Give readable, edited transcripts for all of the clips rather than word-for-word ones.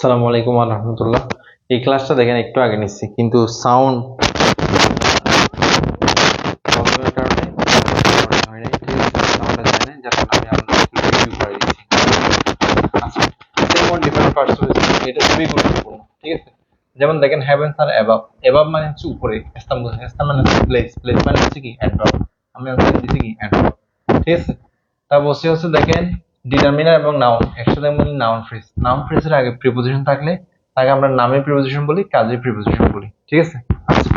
আসসালামু আলাইকুম ওয়া রাহমাতুল্লাহ। এই ক্লাসটা দেখেন একটু আগে নিচ্ছি, কিন্তু সাউন্ড প্রবলেমের কারণে হয় নাই। ঠিক আছে, সাউন্ডটা যায় না, যার কারণে আমি আপনাদেরকে রিভিউ করে দিচ্ছি। আচ্ছা, যেমন ডিফারেন্ট পার্সপেক্টিভ, এটা খুবই গুরুত্বপূর্ণ। ঠিক আছে, যেমন দেখেন হেভেন্স আর অ্যাবাভ। অ্যাবাভ মানে হচ্ছে উপরে, স্থান বোঝায়, স্থান মানে হচ্ছে প্লেস, প্লেস মানে হচ্ছে কি অ্যাডভার্ব। আমি আনসার দিচ্ছি কি অ্যাডভার্ব। ঠিক আছে, তা বলছি হচ্ছে দেখেন ডিটারমিনার এবং নাউন একসাথে বলি নাউন ফ্রেজ। নাউন ফ্রেজের আগে প্রিপোজিশন থাকলে তাকে আমরা নামের প্রিপোজিশন বলি, কাজের প্রিপোজিশন বলি। ঠিক আছে, আচ্ছা,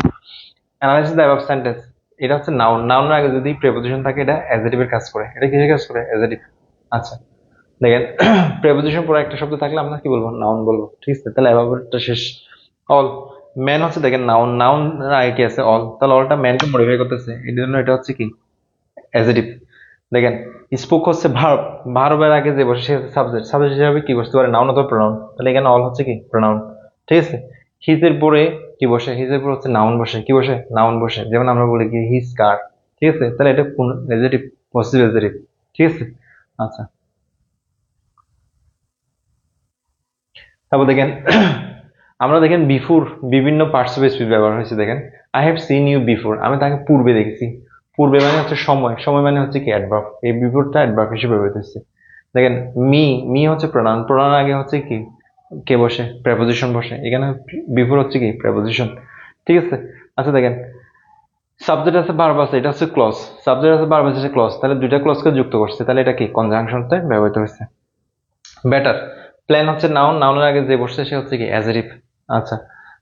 অ্যানালাইসিস দ্য অ্যাবাভ সেন্টেন্স। এটা হচ্ছে নাউন, নাউনের আগে যদি প্রিপোজিশন থাকে এটা অ্যাডজেক্টিভের কাজ করে। এটা কিসের কাজ করে? অ্যাডজেক্টিভ। আচ্ছা, দেখেন প্রিপোজিশন পরে একটা শব্দ থাকলে আমরা কি বলবো? নাউন বলবো। ঠিক আছে, তাহলে অ্যাবাভটা শেষ। অল, ম্যান হচ্ছে দেখেন নাউন, নাউন আগে কি আছে? অল, তাহলে অলটা ম্যানকে মডিফাই করতেছে, এই জন্য এটা হচ্ছে কি অ্যাডজেক্টিভ। দেখেন স্পোক হচ্ছে ভার্ব, ভার্বের আগে যে বসে সে সাবজেক্ট, সাবজেক্ট হিসেবে কি বসতে পারে? নাউন অথবা প্রোনাউন। তাহলে এখানে অল হচ্ছে কি প্রোনাউন। ঠিক আছে, হিজের পরে কি বসে? হিজের পরে হচ্ছে নাউন বসে। কি বসে? নাউন বসে। যেমন আমরা বলি কি হিজ কার। ঠিক আছে, তাহলে এটা কোন অ্যাডজেক্টিভ? Positive adjective. ঠিক আছে, আচ্ছা, তারপর দেখেন আমরা দেখেন বিফোর বিভিন্ন পার্টিসিপেট স্পিচ ব্যবহার হয়েছে। দেখেন I have seen you before, আমি তাকে পূর্বে দেখেছি। পূর্বে মানে হচ্ছে সময়, সময় মানে হচ্ছে কি অ্যাডভার্ব। এই বিফোরটা অ্যাডভার্ব হিসেবে ব্যবহৃত হচ্ছে। দেখেন মি, মি হচ্ছে প্রোনাউন, প্রোনাউন আগে হচ্ছে কি কে বসে? প্রেপোজিশন বসে। এখানে বিফোর হচ্ছে কি প্রেপোজিশন। ঠিক আছে, আচ্ছা দেখেন সাবজেক্ট আছে ভার্ব আছে, এটা হচ্ছে ক্লজ। সাবজেক্ট আছে ভার্ব আছে ক্লজ, তাহলে দুইটা ক্লজকে যুক্ত করছে, তাহলে এটা কি কনজাংশনতে ব্যবহৃত হয়েছে। বেটার, প্ল্যান হচ্ছে নাউন, নাউনের আগে যে বসছে সে হচ্ছে কি অ্যাজেটিভ। আচ্ছা,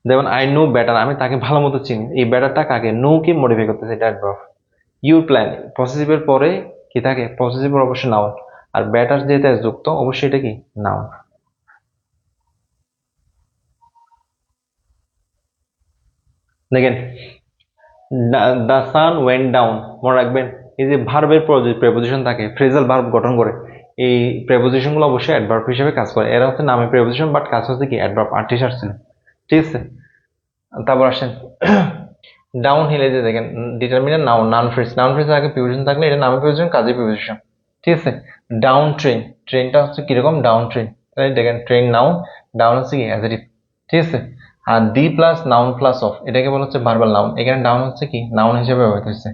যেমন আই নো বেটার, আমি তাকে ভালো মতো চিনি। এই বেটারটা কাকে? নো কে মডিফাই করতেছে, এটা অ্যাডভার্ব। ইউর প্ল্যান, পসেসিভের পরে কি থাকে? পসেসিভের অবশ্যই নাউন, আর বেটার যেটা যুক্ত অবশ্যই এটা কি নাউন। দেখেন দ্য সান ওয়েন্ট ডাউন, মনে রাখবেন এই যে ভার্বের প্রেপোজিশন থাকে, ফ্রেজাল ভার্ব গঠন করে, এই প্রেপোজিশন গুলো অবশ্যই অ্যাডভার্ব হিসেবে কাজ করে। এরা হচ্ছে নামে প্রেপোজিশন, বাট কাজ হচ্ছে কি অ্যাডভার্ব। আর্টিস্ট আসছে। ঠিক আছে, তারপর আসেন ডাউন হিলে, যে দেখেন determiner noun, noun phrase, noun ফ্রেজের আগে প্রিপোজিশন থাকলে এটা নামে প্রিপোজিশন, কাজে প্রিপোজিশন। ঠিক আছে, ডাউন ট্রেন, ট্রেনটা হচ্ছে কিরকম? Down train. তাই দেখেন ট্রেন নাউন, ডাউন হচ্ছে কি অ্যাডজেক্টিভ। ঠিক আছে, আর the plus noun plus of, এটাকে বলা হচ্ছে ভার্বাল নাউন। এখানে ডাউন হচ্ছে কি নাউন হিসেবে ব্যবহৃত হচ্ছে।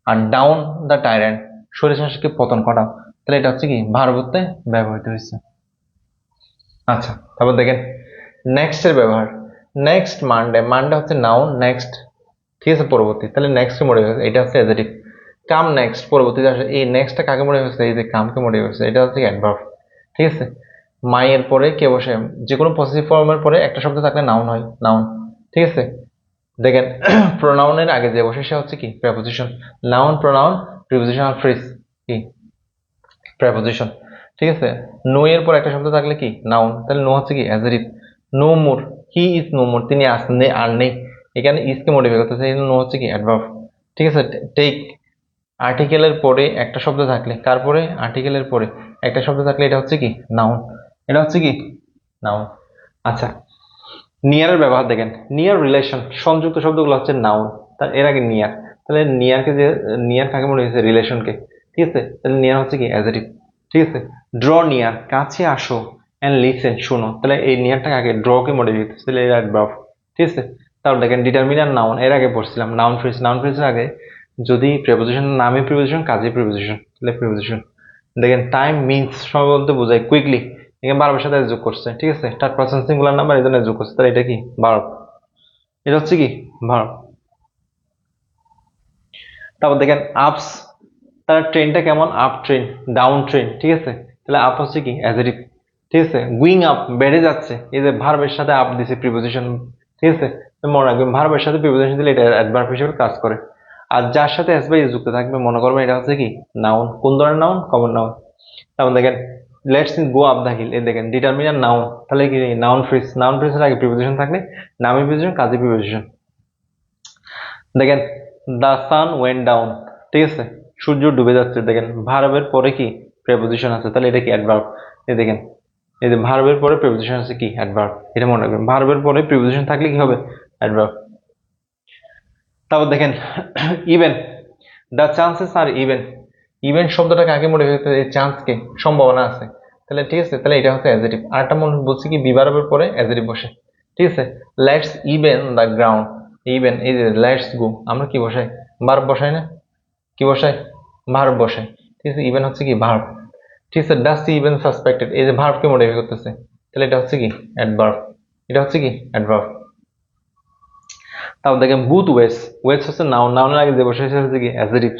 আর ডাউন দ্য টাইরান্ট, স্বৈরশাসককে পতন ঘটাও, তাহলে এটা হচ্ছে কি ভার্ব হতে ব্যবহৃত হয়েছে। আচ্ছা, তারপর দেখেন নেক্সট এর ব্যবহার। নেক্সট মানডে, মানডে হচ্ছে নাউন, নেক্সট ঠিক আছে পরবর্তী, তাহলে নেক্সট কে মডিফাই হয়েছে, এটা হচ্ছে অ্যাডজেক্টিভ। কাম নেক্সট, পরবর্তীতে আসে। এই নেক্সটটা কাকে মডিফাই হয়েছে? এই যে কামকে মডিফাই হয়েছে, এটা হচ্ছে অ্যাডভার্ব। ঠিক আছে, মাই এর পরে কে বসে? যে কোনো পজিটিভ ফর্মের পরে একটা শব্দ থাকলে নাউন হয়, নাউন। ঠিক আছে, দেখেন প্রোনাউনের আগে যে বসে সে হচ্ছে কি প্রেপোজিশন। নাউন, প্রোনাউন, প্রিপোজিশন আর ফ্রেজ কি প্রেপোজিশন। ঠিক আছে, নো এর পর একটা শব্দ থাকলে কি নাউন, তাহলে নো হচ্ছে কি adjective. No more, he is no more, তিনি আর নেই। এখানে ইজ কে মডিফাই করতেছে, এই নো হচ্ছে কি অ্যাডভার্ব। ঠিক আছে, টেক, আর্টিকেলের পরে একটা শব্দ থাকলে, কার পরে? আর্টিকেলের পরে একটা শব্দ থাকলে এটা হচ্ছে কি নাউন, এটা হচ্ছে কি নাউন। আচ্ছা, নিয়ারের ব্যবহার দেখেন, নিয়ার রিলেশন, সংযুক্ত শব্দগুলো হচ্ছে নাউন, তার এর আগে নিয়ার, তাহলে নিয়ারকে যে নিয়ার কাকে মনে হয়েছে? রিলেশনকে। ঠিক আছে, তাহলে নিয়ার হচ্ছে কি অ্যাডজেক্টিভ। ঠিক আছে, ড্র নিয়ার, কাছে আসো, এন্ড লিসেন, শোনো, তাহলে এই নিয়ারটাকে আগে ড্র কে মডিফাই করতেছে, তাহলে এটা অ্যাডভার্ব। ঠিক আছে, তারপর দেখেন ডিটারমিনার নাউন, এর আগে পড়ছিলাম নাউন ফ্রেজ, নাউন ফ্রেজের আগে যদি প্রিপোজিশন, নামে প্রিপোজিশন, কাজে প্রিপোজিশন, তাহলে প্রিপোজিশন। দেখেন টাইম মিন্স, সময় বলতে বোঝায় কুইকলি, এখানে ভার্বের সাথে যোগ করছে। ঠিক আছে, থার্ড পারসন সিঙ্গুলার নাম্বার, এই জন্য যোগ করছে, তাহলে এটা কি ভার্ব, এটা হচ্ছে কি ভার্ব। তারপর দেখেন আপস, তার ট্রেনটা কেমন? Up train, down train. ঠিক আছে, তাহলে আপ হচ্ছে কি অ্যাডজেক্টিভ। ঠিক আছে, গুইং আপ, বেড়ে যাচ্ছে, এই যে ভার্বের সাথে আপ দিছে প্রিপোজিশন। ঠিক আছে, মনে রাখবেন ভার্বের সাথে প্রিপোজিশন দিলে এটা অ্যাডভার্ব হিসেবে কাজ করে। আর যার সাথে এস বাই যুক্ত থাকবে মনে করবেন এটা হচ্ছে কি নাউন। কোন ধরনের নাউন? Common noun. তারপর দেখেন let's go up the hill, এই দেখেন ডিটারমিনার নাউন, তাহলে কি নাউন ফ্রেজ, নাউন ফ্রেজের আগে প্রিপোজিশন থাকলে নামে প্রিপোজিশন, কাজে প্রিপোজিশন। দেখেন দ্য সান ওয়েন্ট ডাউন, ঠিক আছে, সূর্য ডুবে যাচ্ছে। দেখেন ভার্বের পরে কি প্রেপোজিশন আছে, তাহলে এটা কি অ্যাডভার্ব। এই দেখেন এই যে ভার্বের পরে প্রেপোজিশন আছে কি অ্যাডভার্ব, এটা মনে রাখবেন। ভার্বের পরে প্রেপোজিশন থাকলে কি হবে? অ্যাডভার্ব। তারপর দেখেন even, the chances R even, even শব্দটা কাকে মডিফাই করতে? এই চান্সকে, সম্ভাবনা আছে, তাহলে ঠিক আছে, তাহলে এটা হচ্ছে অ্যাডজেটিভ। আরেকটা মনে বলছি কি বি ভার্বের পরে অ্যাডজেটিভ বসে, ঠিক আছে। Let's even the ground, even এই যে লেটস গো, আমরা কি বসাই? ভার্ব বসাই না? কি বসাই? ভার্ব বসাই, ঠিক আছে। ইভেন হচ্ছে কি ভার্ব, ঠিক আছে। ডাজ সি ইভেন সাসপেক্টেড, এই যে ভার্বকে মডিফাই করতেছে, তাহলে এটা হচ্ছে কি অ্যাডভার্ব, এটা হচ্ছে কি অ্যাডভার্ব। তারপর দেখেন বুথ ওয়েস, ওয়েস হচ্ছে নাউন, নাউনের আগে যে বসে হচ্ছে কি অ্যাডজেটিভ,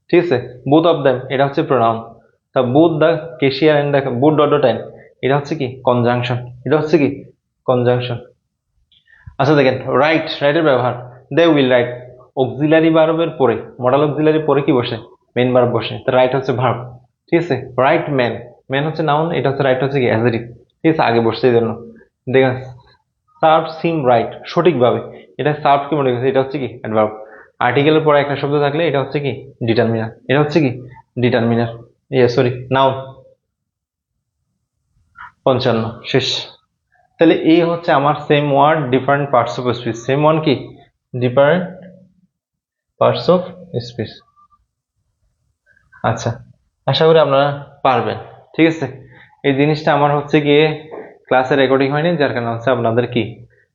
ঠিক আছে। বুথ অফ দেম, এটা হচ্ছে প্রোনাউন। তা both the cashier and the both dot dot and, এটা হচ্ছে কি কনজাংশন, এটা হচ্ছে কি কনজাংশন। আচ্ছা দেখেন রাইট, রাইটের ব্যবহার, দে উইল রাইট, অক্সিলারি ভার্বের পরে, মডাল অক্সিলারি পরে কি বসে? মেন ভার্ব বসে। তো রাইট হচ্ছে ভার্ব, ঠিক আছে। রাইট ম্যান, ম্যান হচ্ছে নাউন, এটা হচ্ছে রাইট হচ্ছে কি অ্যাডজেটিভ, ঠিক আছে, আগে বসছে এই জন্য। দেখেন সার্ভ সিম রাইট, সঠিকভাবে, এটা সার্ভ কি মনে করছে, এটা হচ্ছে কি অ্যাডভার্ব। আর্টিকেলের পরে একটা শব্দ থাকলে এটা হচ্ছে কি ডিটারমিনার, এটা হচ্ছে কি ডিটারমিনার, সরি নাউন। 55 শেষ। তাহলে এই হচ্ছে আমার same word different parts of speech, same one কি ডিফারেন্ট পার্টস অফ স্পিচ। আচ্ছা, আশা করি আপনারা পারবেন, ঠিক আছে। এই জিনিসটা আমার হচ্ছে গিয়ে ক্লাসে রেকর্ডিং হয়নি, যার কারণে হচ্ছে আপনাদের কি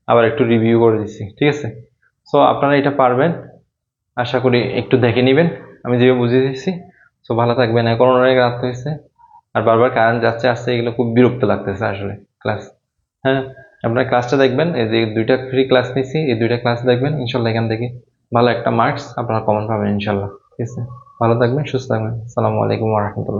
আবার একটু রিভিউ করে দিচ্ছি, ঠিক আছে। সো আপনারা এটা পারবেন, আশা করি একটু দেখে নেবেন আমি যেভাবে বুঝিয়ে দিচ্ছি। সো ভালো থাকবেন। এখন অনেক রাত হয়েছে আর বারবার কারেন্ট যাচ্ছে আসছে, এগুলো খুব বিরক্ত লাগতেছে আসলে ক্লাস। হ্যাঁ, আপনারা ক্লাসটা দেখবেন, এই যে দুইটা ফ্রি ক্লাস নিচ্ছি, এই দুইটা ক্লাস দেখবেন, ইনশাল্লাহ এখান থেকে ভালো একটা মার্কস আপনারা কমন পাবেন ইনশাল্লাহ, ঠিক আছে। ভালো থাকবেন, সুস্থ থাকবেন। আসসালামু আলাইকুম ওয়া রাহমাতুল্লাহ।